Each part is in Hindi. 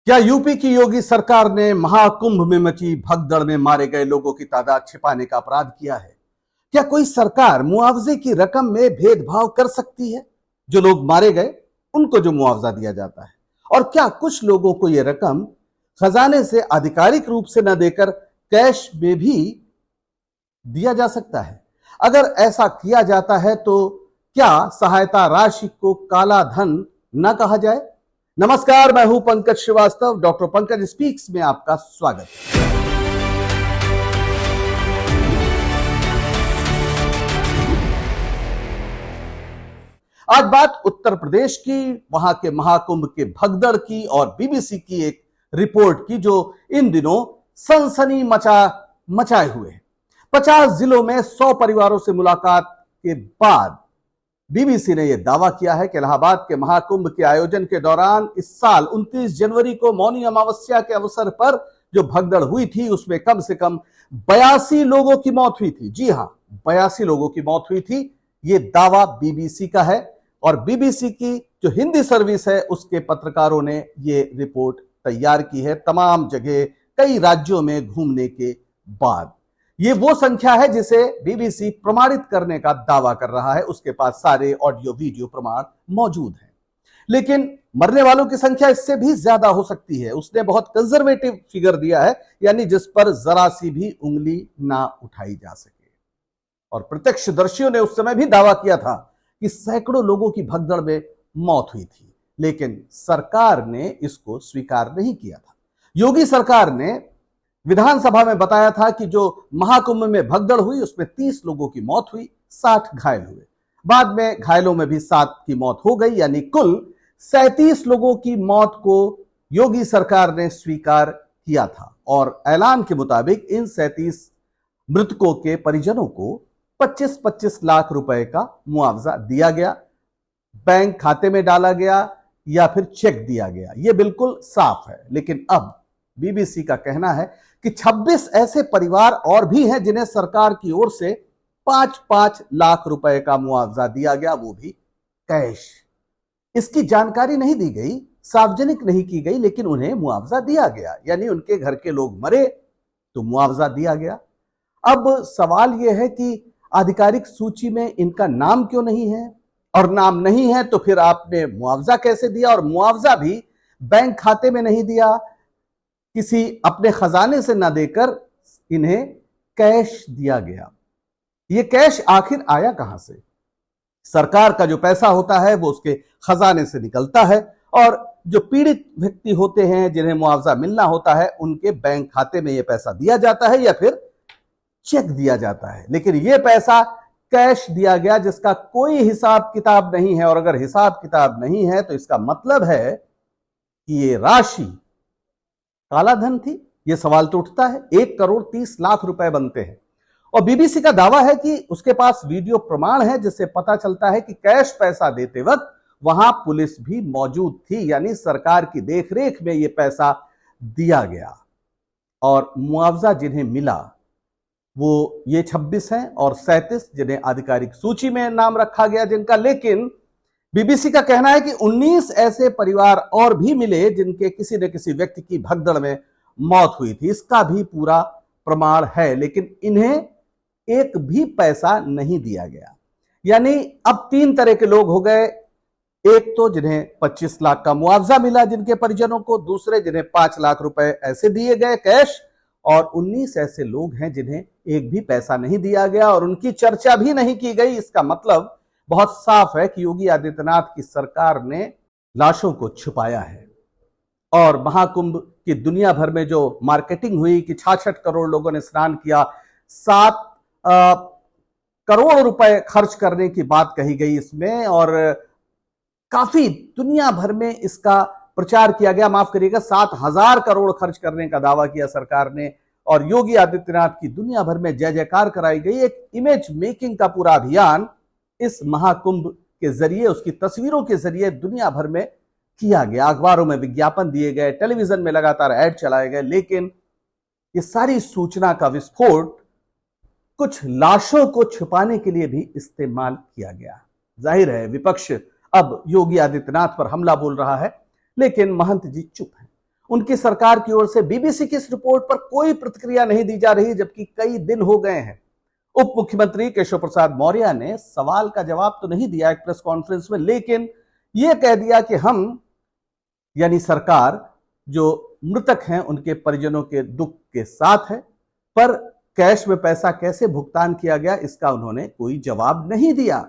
क्या यूपी की योगी सरकार ने महाकुंभ में मची भगदड़ में मारे गए लोगों की तादाद छिपाने का अपराध किया है? क्या कोई सरकार मुआवजे की रकम में भेदभाव कर सकती है? जो लोग मारे गए उनको जो मुआवजा दिया जाता है, और क्या कुछ लोगों को यह रकम खजाने से आधिकारिक रूप से न देकर कैश में भी दिया जा सकता है? अगर ऐसा किया जाता है तो क्या सहायता राशि को काला धन न कहा जाए? नमस्कार, मैं हूं पंकज श्रीवास्तव। डॉक्टर पंकज स्पीक्स में आपका स्वागत है। आज बात उत्तर प्रदेश की, वहां के महाकुंभ के भगदड़ की और बीबीसी की एक रिपोर्ट की जो इन दिनों सनसनी मचाए हुए है। 50 जिलों में 100 परिवारों से मुलाकात के बाद बीबीसी ने यह दावा किया है कि इलाहाबाद के महाकुंभ के आयोजन के दौरान इस साल 29 जनवरी को मौनी अमावस्या के अवसर पर जो भगदड़ हुई थी उसमें कम से कम 82 लोगों की मौत हुई थी। जी हां, 82 लोगों की मौत हुई थी। यह दावा बीबीसी का है और बीबीसी की जो हिंदी सर्विस है उसके पत्रकारों ने यह रिपोर्ट तैयार की है तमाम जगह कई राज्यों में घूमने के बाद। ये वो संख्या है जिसे बीबीसी प्रमाणित करने का दावा कर रहा है। उसके पास सारे ऑडियो वीडियो प्रमाण मौजूद हैं, लेकिन मरने वालों की संख्या इससे भी ज्यादा हो सकती है। उसने बहुत कंजर्वेटिव फिगर दिया है, यानी जिस पर जरा सी भी उंगली ना उठाई जा सके। और प्रत्यक्षदर्शियों ने उस समय भी दावा किया था कि सैकड़ों लोगों की भगदड़ में मौत हुई थी, लेकिन सरकार ने इसको स्वीकार नहीं किया था। योगी सरकार ने विधानसभा में बताया था कि जो महाकुंभ में भगदड़ हुई उसमें 30 लोगों की मौत हुई, 60 घायल हुए। बाद में घायलों में भी 7 की मौत हो गई, यानी कुल 37 लोगों की मौत को योगी सरकार ने स्वीकार किया था। और ऐलान के मुताबिक इन 37 मृतकों के परिजनों को 25-25 लाख रुपए का मुआवजा दिया गया, बैंक खाते में डाला गया या फिर चेक दिया गया। यह बिल्कुल साफ है। लेकिन अब बीबीसी का कहना है कि 26 ऐसे परिवार और भी हैं जिन्हें सरकार की ओर से 5-5 लाख रुपए का मुआवजा दिया गया, वो भी कैश। इसकी जानकारी नहीं दी गई, सार्वजनिक नहीं की गई, लेकिन उन्हें मुआवजा दिया गया। यानी उनके घर के लोग मरे तो मुआवजा दिया गया। अब सवाल यह है कि आधिकारिक सूची में इनका नाम क्यों नहीं है, और नाम नहीं है तो फिर आपने मुआवजा कैसे दिया? और मुआवजा भी बैंक खाते में नहीं दिया, किसी अपने खजाने से ना देकर इन्हें कैश दिया गया। यह कैश आखिर आया कहां से? सरकार का जो पैसा होता है वो उसके खजाने से निकलता है, और जो पीड़ित व्यक्ति होते हैं जिन्हें मुआवजा मिलना होता है उनके बैंक खाते में यह पैसा दिया जाता है या फिर चेक दिया जाता है। लेकिन यह पैसा कैश दिया गया जिसका कोई हिसाब किताब नहीं है, और अगर हिसाब किताब नहीं है तो इसका मतलब है कि यह राशि काला धन थी। यह सवाल तो उठता है। 1,30,00,000 रुपए बनते हैं, और बीबीसी का दावा है कि उसके पास वीडियो प्रमाण है जिससे पता चलता है कि कैश पैसा देते वक्त वहां पुलिस भी मौजूद थी, यानी सरकार की देखरेख में यह पैसा दिया गया। और मुआवजा जिन्हें मिला वो ये 26 हैं और 37 जिन्हें आधिकारिक सूची में नाम रखा गया जिनका। लेकिन बीबीसी का कहना है कि 19 ऐसे परिवार और भी मिले जिनके किसी न किसी व्यक्ति की भगदड़ में मौत हुई थी। इसका भी पूरा प्रमाण है, लेकिन इन्हें एक भी पैसा नहीं दिया गया। यानी अब 3 तरह के लोग हो गए। एक तो जिन्हें 25 लाख का मुआवजा मिला जिनके परिजनों को, दूसरे जिन्हें 5 लाख रुपए ऐसे दिए गए कैश, और 19 ऐसे लोग हैं जिन्हें एक भी पैसा नहीं दिया गया और उनकी चर्चा भी नहीं की गई। इसका मतलब बहुत साफ है कि योगी आदित्यनाथ की सरकार ने लाशों को छुपाया है। और महाकुंभ की दुनिया भर में जो मार्केटिंग हुई कि 66 करोड़ लोगों ने स्नान किया, 7 करोड़ रुपए खर्च करने की बात कही गई इसमें, और काफी दुनिया भर में इसका प्रचार किया गया। माफ करिएगा, 7,000 करोड़ खर्च करने का दावा किया सरकार ने, और योगी आदित्यनाथ की दुनिया भर में जय जयकार कराई गई। एक इमेज मेकिंग का पूरा अभियान इस महाकुंभ के जरिए, उसकी तस्वीरों के जरिए दुनिया भर में किया गया। अखबारों में विज्ञापन दिए गए, टेलीविजन में लगातार ऐड चलाए गए, लेकिन ये सारी सूचना का विस्फोट कुछ लाशों को छुपाने के लिए भी इस्तेमाल किया गया। जाहिर है विपक्ष अब योगी आदित्यनाथ पर हमला बोल रहा है, लेकिन महंत जी चुप हैं। उनकी सरकार की ओर से बीबीसी की इस रिपोर्ट पर कोई प्रतिक्रिया नहीं दी जा रही, जबकि कई दिन हो गए हैं। उप मुख्यमंत्री केशव प्रसाद मौर्य ने सवाल का जवाब तो नहीं दिया एक प्रेस कॉन्फ्रेंस में, लेकिन यह कह दिया कि हम यानी सरकार जो मृतक हैं उनके परिजनों के दुख के साथ है, पर कैश में पैसा कैसे भुगतान किया गया इसका उन्होंने कोई जवाब नहीं दिया।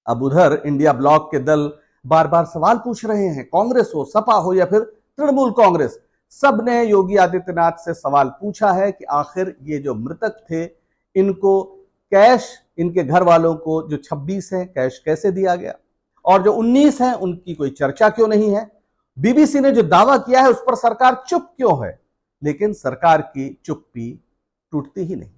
अब उधर इंडिया ब्लॉक के दल बार बार सवाल पूछ रहे हैं। कांग्रेस हो, सपा हो या फिर तृणमूल कांग्रेस, सब ने योगी आदित्यनाथ से सवाल पूछा है कि आखिर ये जो मृतक थे इनको कैश, इनके घर वालों को जो 26 है कैश कैसे दिया गया, और जो 19 हैं उनकी कोई चर्चा क्यों नहीं है। बीबीसी ने जो दावा किया है उस पर सरकार चुप क्यों है। लेकिन सरकार की चुप्पी टूटती ही नहीं।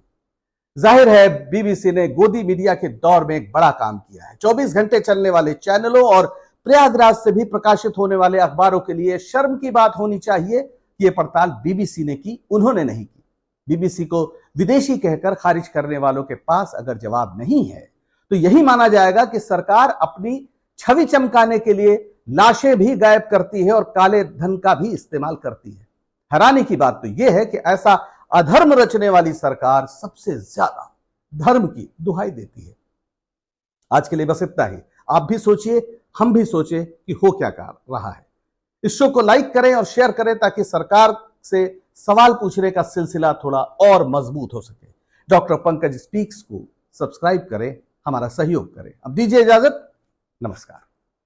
जाहिर है बीबीसी ने गोदी मीडिया के दौर में एक बड़ा काम किया है। 24 घंटे चलने वाले चैनलों और प्रयागराज से भी प्रकाशित होने वाले अखबारों के लिए शर्म की बात होनी चाहिए कि यह पड़ताल बीबीसी ने की, उन्होंने नहीं की। बीबीसी को विदेशी कहकर खारिज करने वालों के पास अगर जवाब नहीं है तो यही माना जाएगा कि सरकार अपनी छवि चमकाने के लिए लाशें भी गायब करती है और काले धन का भी इस्तेमाल करती है। हैरानी की बात तो यह है कि ऐसा अधर्म रचने वाली सरकार सबसे ज्यादा धर्म की दुहाई देती है। आज के लिए बस इतना ही। आप भी सोचिए, हम भी सोचे कि हो क्या कर रहा है। इस शो को लाइक करें और शेयर करें ताकि सरकार से सवाल पूछने का सिलसिला थोड़ा और मजबूत हो सके। डॉक्टर पंकज स्पीक्स को सब्सक्राइब करें, हमारा सहयोग करें। अब दीजिए इजाजत, नमस्कार।